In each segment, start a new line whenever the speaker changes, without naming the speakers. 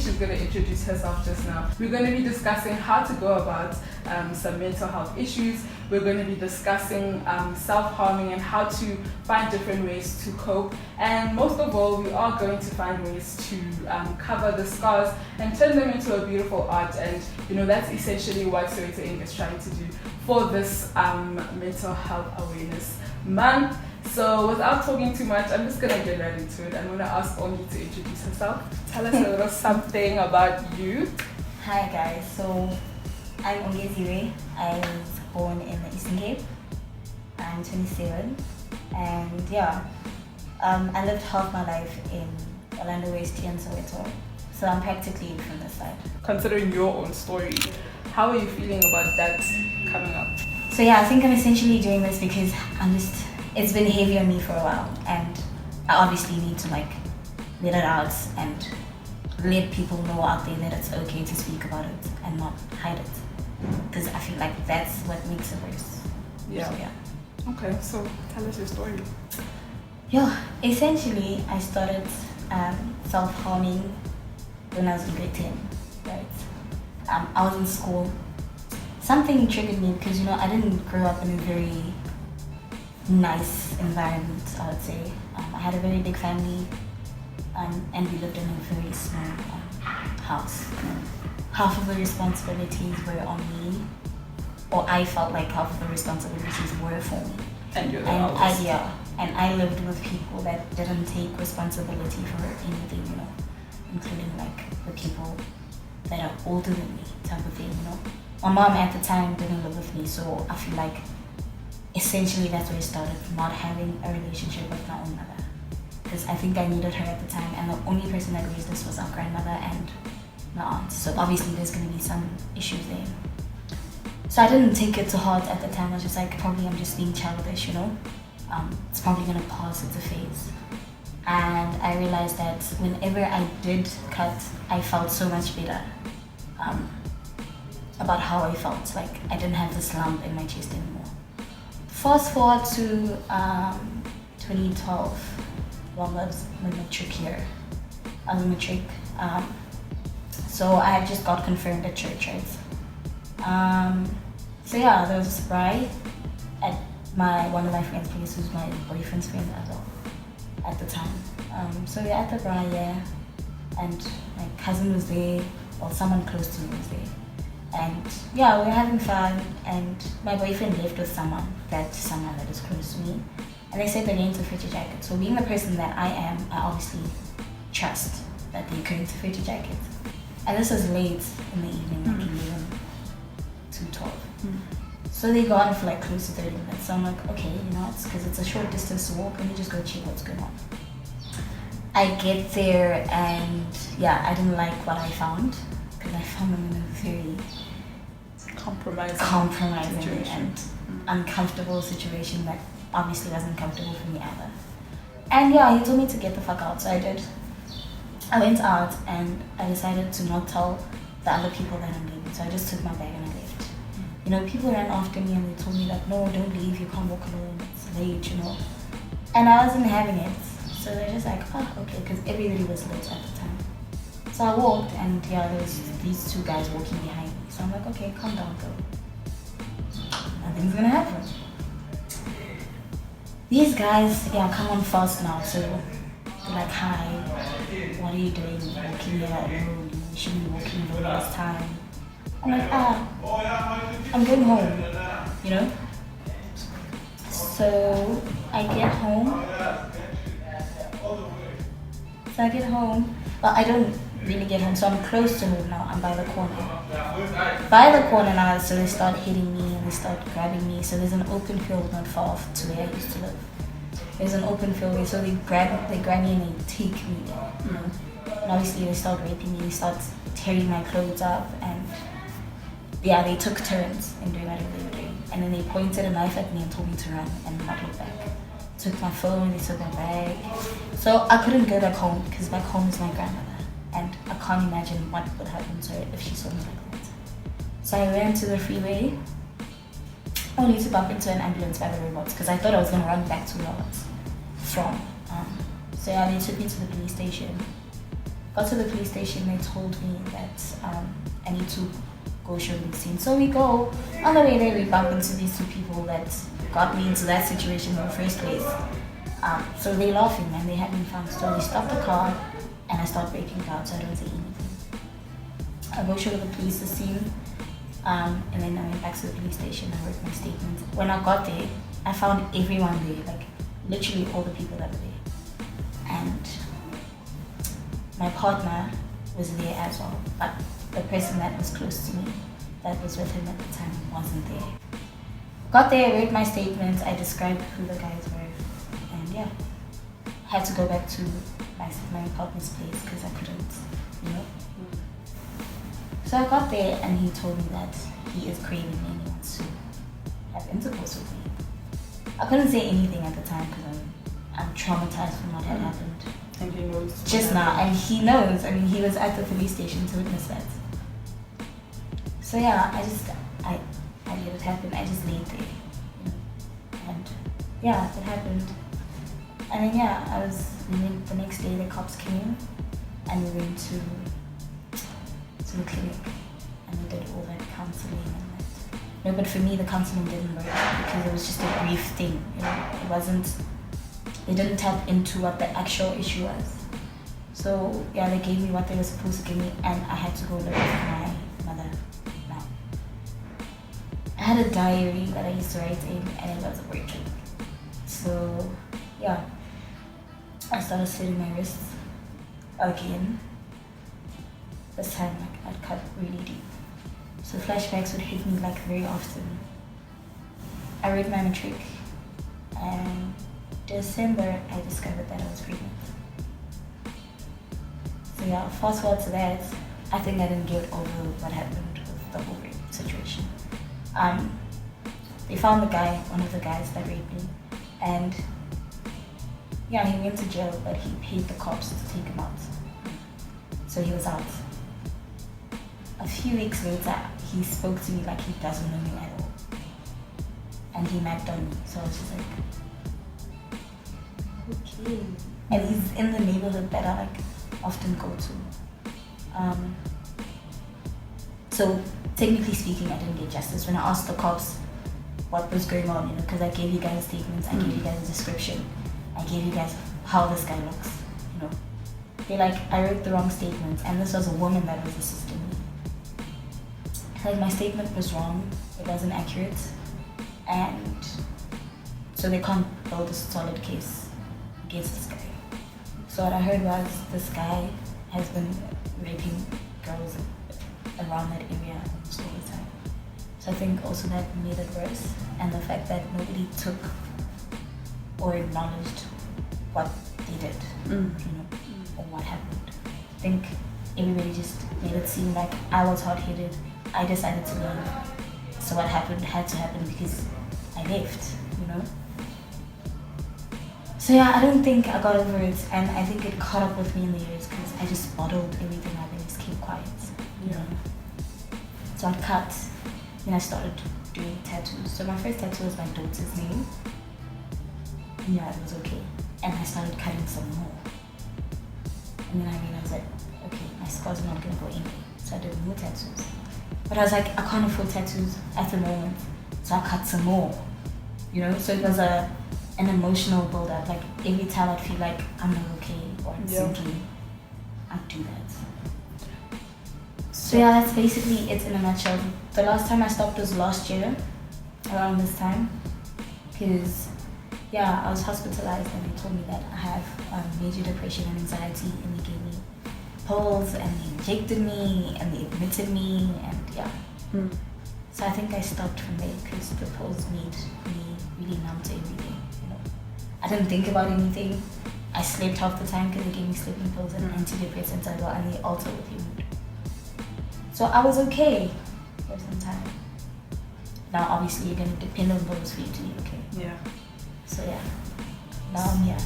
she's going to introduce herself just now. We're going to be discussing how to go about some mental health issues. We're going to be discussing self-harming and how to find different ways to cope. And most of all, we are going to find ways to cover the scars and turn them into a beautiful art. And that's essentially what Soweto Ink is trying to do for this mental health awareness month. So without talking too much, I'm just going to get right into it. I'm going to ask Ongie to introduce herself. Tell us a little something about you.
Hi guys, so I'm Ongie. I was born in the Eastern Cape. I'm 27 and I lived half my life in Orlando West here in Soweto. So I'm practically from this side.
Considering your own story, how are you feeling about that coming up?
So I think I'm essentially doing this because it's been heavy on me for a while and I obviously need to let it out and let people know out there that it's okay to speak about it and not hide it. Because I feel like that's what makes it worse.
Okay, so tell us your story.
Essentially I started self-harming when I was in grade 10, right? I was in school. Something triggered me because I didn't grow up in a very nice environment, I would say. I had a very big family and we lived in a very small house. Half of the responsibilities were on me, or I felt like half of the responsibilities were for me.
And you're the eldest.
And I lived with people that didn't take responsibility for anything, including the people that are older than me, type of thing, My mom at the time didn't live with me, so I feel like essentially that's where it started, not having a relationship with my own mother. Because I think I needed her at the time, and the only person that raised us was our grandmother and my aunt. So obviously there's going to be some issues there. So I didn't take it to heart at the time. I was just like, probably I'm just being childish, It's probably going to pass, it's a phase. And I realized that whenever I did cut, I felt so much better about how I felt. Like I didn't have this lump in my chest anymore. Fast forward to 2012, that was my matric year. I was a matric. So I had just got confirmed at church, right? There was a surprise at one of my friend's place, who's my boyfriend's friend as well at the time. So we're at the bar, and my cousin was there, or someone close to me was there. And we were having fun, and my boyfriend left with someone that is close to me. And they said they're going to Fetty Jacket. So being the person that I am, I obviously trust that they're going to Fetty Jacket. And this was late in the evening, like 11 to 12. So they go on for close to 30 minutes. So I'm like, okay, it's because it's a short distance to walk, let me just go check what's going on. I get there and I didn't like what I found, because I found them in a very compromising and uncomfortable situation that obviously wasn't comfortable for me either. And he told me to get the fuck out, so I did. I went out and I decided to not tell the other people that I'm leaving, so I just took my bag and I left. People ran after me and they told me no, don't leave, you can't walk alone, it's late, And I wasn't having it, so they're just like, oh, okay, because everybody was late at the time. So I walked and there was these two guys walking behind me, so I'm like, okay, calm down, girl. Nothing's gonna happen. These guys, come on fast now, so they're like, hi, what are you doing walking here alone? You shouldn't be walking alone this time. I'm like, I'm going home, So I get home. Well, I don't really get home, so I'm close to home now. I'm by the corner. Now, so they start hitting me and they start grabbing me. So there's an open field not far off to where I used to live. There's an open field there, so they grab me and they take me there. And obviously they start raping me, they start tearing my clothes up, and they took turns in doing whatever they were doing. And then they pointed a knife at me and told me to run and not look back. Took my phone, they took my bag. So I couldn't go back home because back home is my grandmother. And I can't imagine what would happen to her if she saw me like that. So I ran to the freeway, only to bump into an ambulance by the robots because I thought I was going to run back to where I was from. So they took me to the police station. Got to the police station, they told me that I need to go show the scene. So we go. On the way there, we bump into these two people that got me into that situation in the first place. So they're laughing and they having fun. So we stop the car and I start breaking down, so I don't say anything. I go show the police the scene, and then I went back to the police station. I wrote my statement. When I got there, I found everyone there, like literally all the people that were there. And my partner was there as well, but the person that was close to me, that was with him at the time, wasn't there. Got there, wrote my statement, I described who the guys were, and yeah, had to go back to my partner's place because I couldn't, you know. So I got there and he told me that he is craving me and he wants to have intercourse with me. I couldn't say anything at the time because I'm traumatized from what had happened.
And he knows.
Just now, and he knows. I mean, he was at the police station to witness that. So yeah, I let it happen. I just laid there, you know. And yeah, it happened. And then yeah, the next day the cops came and we went to the clinic and we did all that counseling and that. No, but for me the counseling didn't work because it was just a brief thing, you know. They didn't tap into what the actual issue was. So yeah, they gave me what they were supposed to give me and I had to go live with my mother now. I had a diary that I used to write in and it wasn't working. So yeah, I started slitting my wrists again. This time like I'd cut really deep. So flashbacks would hit me like very often. I wrote my matric and December I discovered that I was pregnant. So yeah, fast forward to that, I think I didn't get over what happened with the whole rape situation. They found one of the guys that raped me, and yeah, he went to jail, but he paid the cops to take him out. So he was out. A few weeks later, he spoke to me like he doesn't know me at all. And he nagged on me, so I was just like, okay. And he's in the neighborhood that I like often go to. So technically speaking, I didn't get justice. When I asked the cops what was going on, you know, because I gave you guys statements, I gave you guys a description, I gave you guys how this guy looks, you know. They're like, I wrote the wrong statement, and this was a woman that was assisting me. Like my statement was wrong, it wasn't accurate, and so they can't build a solid case against this guy. So what I heard was this guy has been raping girls around that area almost all the time. So I think also that made it worse, and the fact that nobody took or acknowledged what they did, you know, or what happened. I think everybody just made it seem like I was hard-headed, I decided to leave. So what happened had to happen because I left, you know. So yeah, I don't think I got over it, and I think it caught up with me in the years because I just bottled everything up and just kept quiet, you know. So I cut, then I started doing tattoos. So my first tattoo was my daughter's name. And yeah, it was okay. And I started cutting some more. And then I realized that, okay, my scars are not gonna go in. So I did more tattoos. But I was like, I can't afford tattoos at the moment. So I cut some more, you know? So it was an emotional build-up. Like every time I'd feel like I'm not okay or I'm sinking, I'd do that. So yeah, that's basically it in a nutshell. The last time I stopped was last year, around this time. Because yeah, I was hospitalized and they told me that I have major depression and anxiety, and they gave me pills and they injected me and they admitted me, and yeah. So I think I stopped from there because the pills made me really numb to everything, you know. I didn't think about anything. I slept half the time because they gave me sleeping pills and antidepressants as well, and they alter with your mood. So I was okay for some time. Now obviously you're going to depend on those for you to be okay.
Yeah.
So yeah, now I'm here.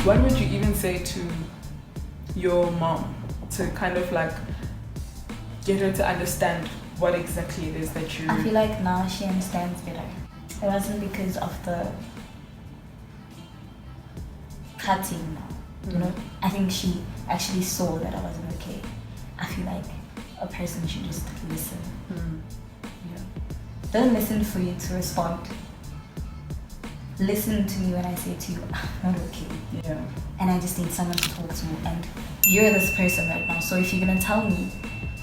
What would you even say to your mom to kind of like get her to understand what exactly it is that you...
I feel like now she understands better. It wasn't because of the cutting, you know. I think she actually saw that I wasn't okay. I feel like a person should just listen. You know, don't listen for you to respond. Listen to me when I say to you, I'm not okay.
Yeah.
And I just need someone to talk to. And you're this person right now. So if you're gonna tell me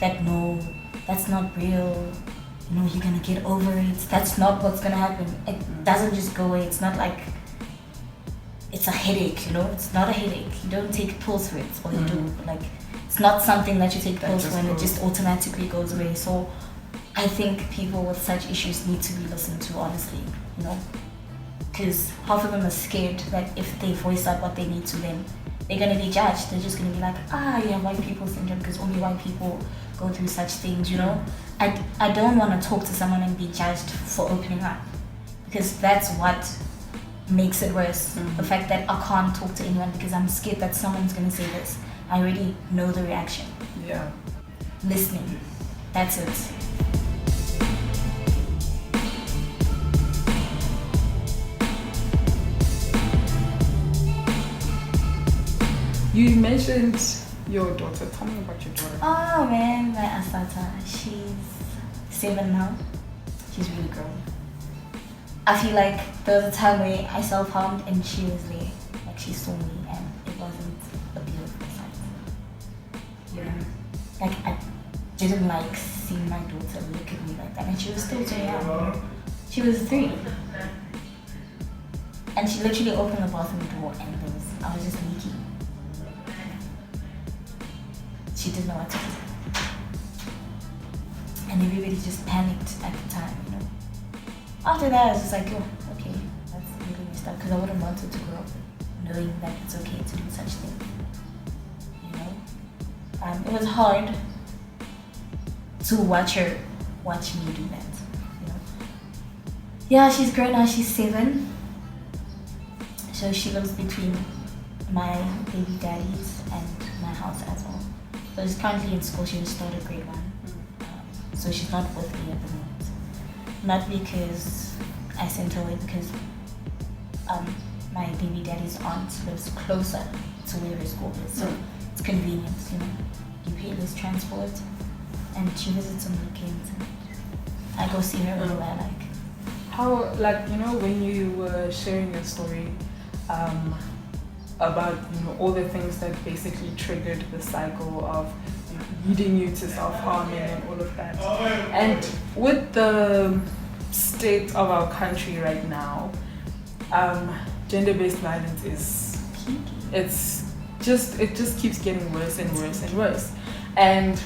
that no, that's not real, you know, you're gonna get over it, that's not what's gonna happen. It doesn't just go away. It's not like it's a headache, you know. It's not a headache. You don't take pills for it, or you do. Like, it's not something that you take pills for and it just automatically goes away. So I think people with such issues need to be listened to, honestly, you know. Because half of them are scared that if they voice out what they need to, then they're going to be judged. They're just going to be like, you have white people syndrome because only white people go through such things, you know. I don't want to talk to someone and be judged for opening up, because that's what makes it worse. The fact that I can't talk to anyone because I'm scared that someone's going to say this. I already know the reaction.
Yeah.
Listening. That's it.
You mentioned your daughter. Tell me about your daughter.
Oh man, my Asata. She's 7 now. She's really grown. I feel like there was a time where I self-harmed and she was there. Like, she saw me and it wasn't a beautiful sight. Yeah. Like, I didn't like seeing my daughter look at me like that, and she was still too young. She was 3. And she literally opened the bathroom door and I was just leaking. She didn't know what to do. And everybody just panicked at the time, you know. After that, I was just like, oh, okay, that's really messed up, because I wouldn't want her to grow up knowing that it's okay to do such things, you know. It was hard to watch me do that, you know. Yeah, she's grown now, she's 7. So she lives between my baby daddy's and my house as well. So she's currently in school. She just started grade 1. So she's not with me at the moment. Not because I sent her away, because my baby daddy's aunt lives closer to where her school is. So it's convenient, you know. You pay less transport and she visits on weekends and I go see her whenever I like.
How, like, you know, when you were sharing your story about, you know, all the things that basically triggered the cycle of leading you to self-harming and all of that. And with the state of our country right now, gender-based violence is, it just keeps getting worse and worse and worse. And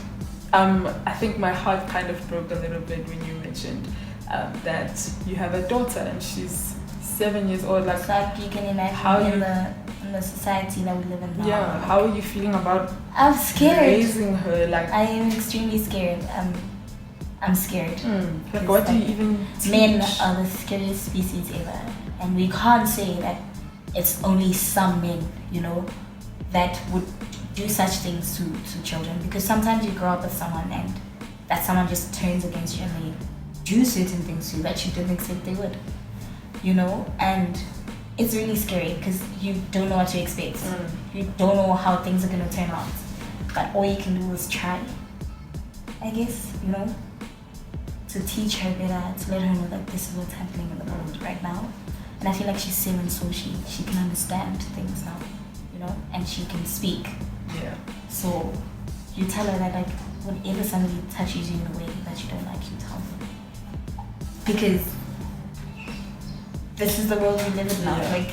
I think my heart kind of broke a little bit when you mentioned that you have a daughter and she's 7 years old. Like,
you can imagine how in the society that we live in now.
Yeah, how are you feeling about
I'm scared.
raising her? Like,
I am extremely scared. I'm scared.
Like, what do you even teach?
Men are the scariest species ever, and we can't say that it's only some men, you know, that would do such things to children, because sometimes you grow up with someone and that someone just turns against you and they do certain things to you that you didn't expect they would, you know. And it's really scary because you don't know what to expect. You don't know how things are going to turn out, but all you can do is try, I guess, you know, to teach her better, to let her know that this is what's happening in the world right now. And I feel like she's 7, so she can understand things now, you know, and she can speak.
Yeah.
So you tell her that, like, whenever somebody touches you in a way that you don't like, you tell them, because this is the world we live in now. Like,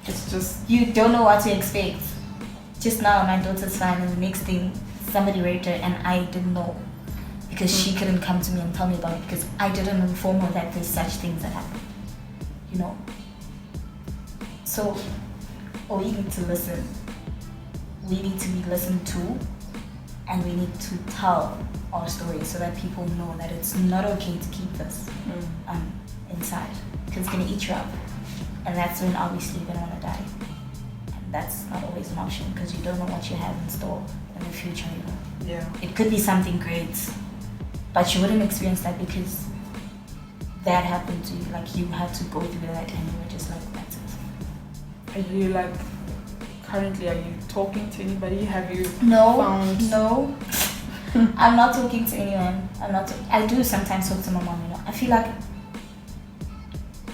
it's just,
you don't know what to expect. Just now, my daughter's fine, and the next thing, somebody raped her, and I didn't know, because she couldn't come to me and tell me about it, because I didn't inform her that there's such things that happen, you know. So, we need to listen. We need to be listened to, and we need to tell our story so that people know that it's not okay to keep this inside, because it's going to eat you up, and that's when obviously you're going to want to die. And that's not always an option, because you don't know what you have in store in the future, you know.
Yeah.
It could be something great, but you wouldn't experience that because that happened to you. Like, you had to go through that, and you were just like, that's it.
Are you like, currently, are you talking to anybody? Have you
No,
found...
no. I'm not talking to anyone. I do sometimes talk to my mom, you know. I feel like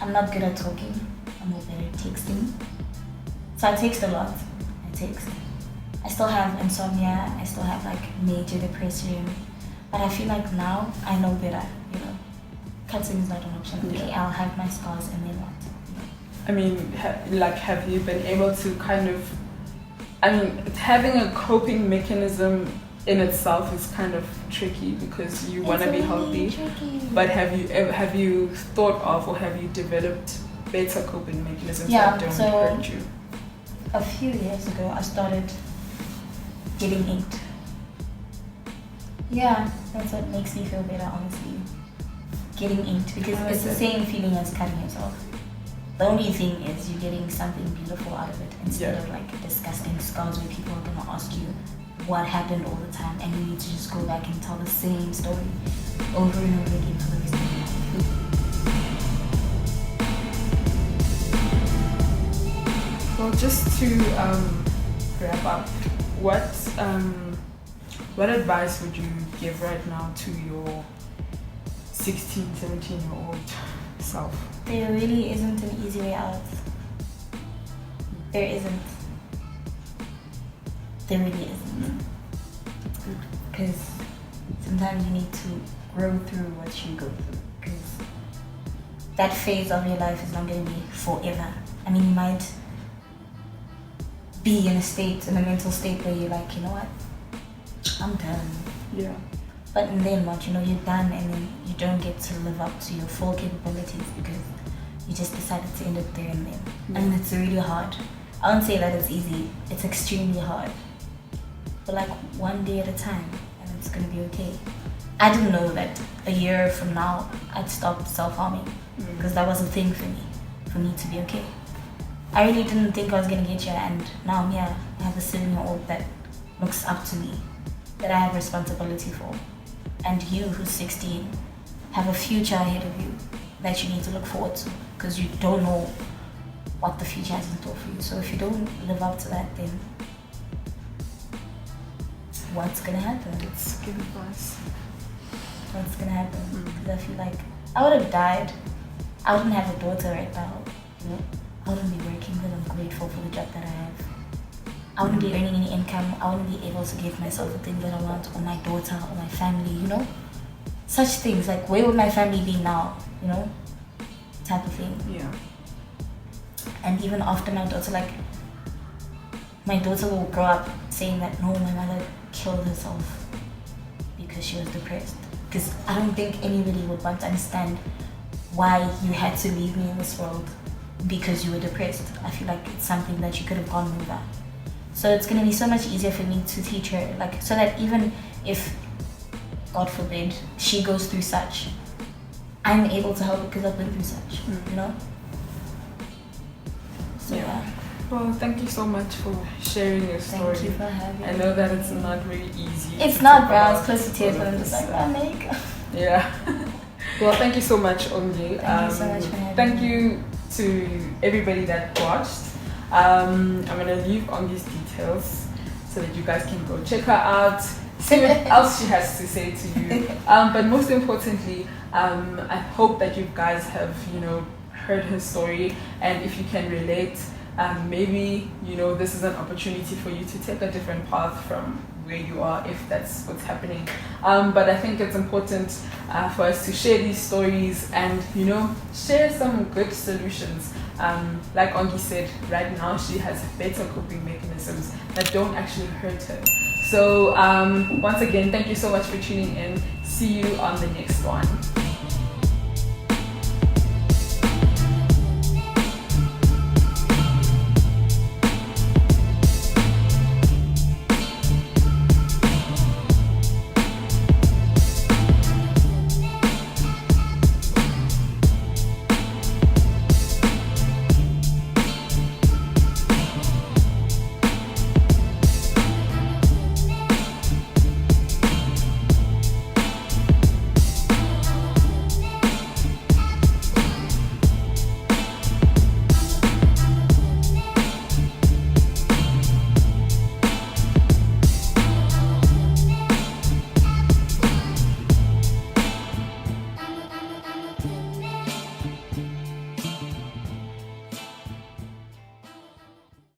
I'm not good at talking. I'm more better at texting. So I text a lot. I still have insomnia. I still have like major depression. But I feel like now I know better, you know. Cutting is not an option. Okay, I'll have my scars and then what?
I mean, have you been able to kind of... I mean, having a coping mechanism in itself is kind of tricky because you want to be healthy.
Tricky.
But have you thought of, or have you developed better coping mechanisms that don't hurt you?
A few years ago, I started getting inked. Yeah, that's what makes me feel better, honestly. Getting inked, because it's the same feeling as cutting yourself. The only thing is you're getting something beautiful out of it instead of like disgusting scars where people are gonna ask you what happened all the time, and you need to just go back and tell the same story over and over again for the rest of your life.
Well, just to wrap up, what advice would you give right now to your 16, 17-year-old self?
There really isn't an easy way out. There isn't. There really isn't. Because sometimes you need to grow through what you go through. Because that phase of your life is not going to be forever. I mean, you might be in a mental state where you're like, you know what, I'm done.
Yeah.
But then what, you know, you're done, and then you don't get to live up to your full capabilities because you just decided to end it there and then.
Yeah.
I mean, it's really hard. I won't say that it's easy. It's extremely hard. But like one day at a time, and it's gonna be okay. I didn't know that a year from now I'd stop self-harming because that was a thing for me to be okay. I really didn't think I was gonna get here, and now I'm here. I have a 7-year-old that looks up to me, that I have responsibility for. And you, who's 16, have a future ahead of you that you need to look forward to, because you don't know what the future has in store for you. So if you don't live up to that, then what's gonna happen?
It's good advice.
What's gonna happen? Because I feel like I would have died. I wouldn't have a daughter right now. You know, I wouldn't be working, but I'm grateful for the job that I have. I wouldn't be earning any income. I wouldn't be able to give myself the things that I want, or my daughter, or my family, you know? Such things, like where would my family be now, you know? Type of thing.
Yeah.
And even after my daughter, like, my daughter will grow up saying that, no, my mother killed herself because she was depressed. Because I don't think anybody would want to understand why you had to leave me in this world because you were depressed. I feel like it's something that you could have gone over. So it's going to be so much easier for me to teach her, like, so that even if, God forbid, she goes through such, I'm able to help her because I've been through such, you know? So yeah.
Well, thank you so much for sharing your story.
Thank you for having me.
I know that it's not very easy.
It's not, bro. I was close to tears, but I'm just like, oh, makeup.
Yeah. Well, thank you so much, Ongie.
Thank you so much for having me.
Thank you to everybody that watched. I'm gonna leave Ongie's details so that you guys can go check her out, see what else she has to say to you. But most importantly, I hope that you guys have, you know, heard her story, and if you can relate, maybe, you know, this is an opportunity for you to take a different path from where you are, if that's what's happening. But I think it's important for us to share these stories and, you know, share some good solutions. Like Ongie said, right now she has better coping mechanisms that don't actually hurt her. So once again, thank you so much for tuning in. See you on the next one.